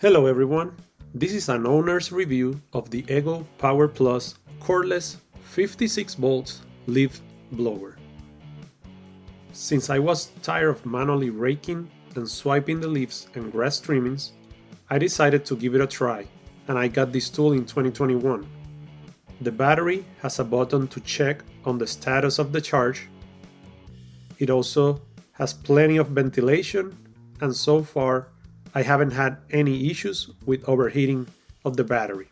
Hello everyone, this is an owner's review of the Ego Power Plus cordless 56 volts leaf blower. Since I was tired of manually raking and swiping the leaves and grass trimmings, I decided to give it a try, and I got this tool in 2021. The battery has a button to check on the status of the charge. It also has plenty of ventilation, and so far I haven't had any issues with overheating of the battery.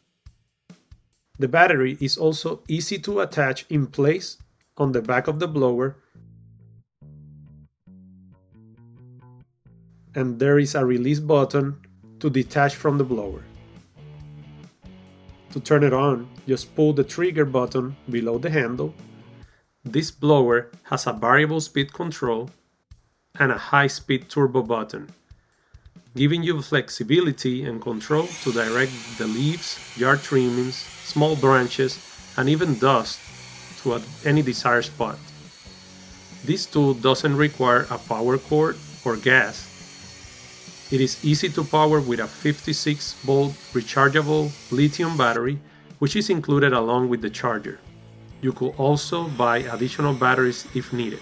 The battery is also easy to attach in place on the back of the blower, and there is a release button to detach from the blower. To turn it on, just pull the trigger button below the handle. This blower has a variable speed control and a high-speed turbo button, giving you flexibility and control to direct the leaves, yard trimmings, small branches, and even dust to any desired spot. This tool doesn't require a power cord or gas. It is easy to power with a 56-volt rechargeable lithium battery, which is included along with the charger. You could also buy additional batteries if needed.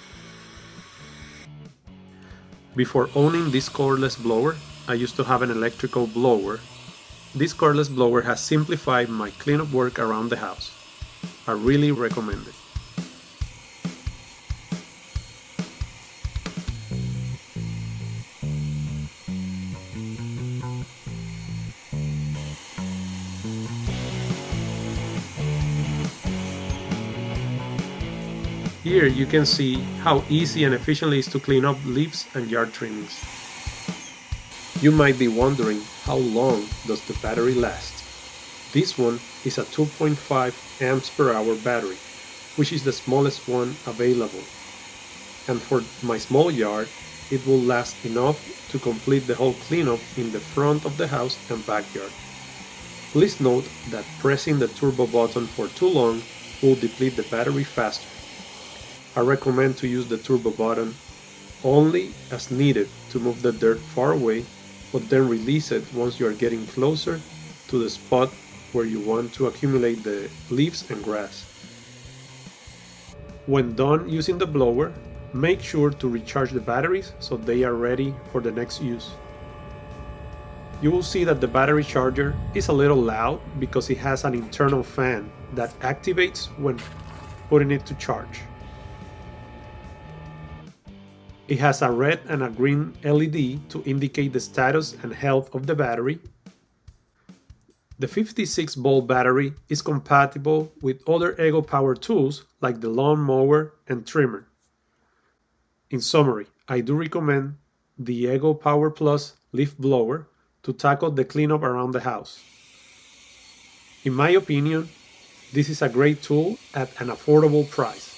Before owning this cordless blower, I used to have an electrical blower. This cordless blower has simplified my cleanup work around the house. I really recommend it. Here you can see how easy and efficient it is to clean up leaves and yard trimmings. You might be wondering, how long does the battery last? This one is a 2.5 amps per hour battery, which is the smallest one available. And for my small yard, it will last enough to complete the whole cleanup in the front of the house and backyard. Please note that pressing the turbo button for too long will deplete the battery faster. I recommend to use the turbo button only as needed to move the dirt far away, but then release it once you are getting closer to the spot where you want to accumulate the leaves and grass. When done using the blower, make sure to recharge the batteries so they are ready for the next use. You will see that the battery charger is a little loud because it has an internal fan that activates when putting it to charge. It has a red and a green LED to indicate the status and health of the battery. The 56-volt battery is compatible with other Ego Power tools like the lawn mower and trimmer. In summary, I do recommend the Ego Power Plus leaf blower to tackle the cleanup around the house. In my opinion, this is a great tool at an affordable price.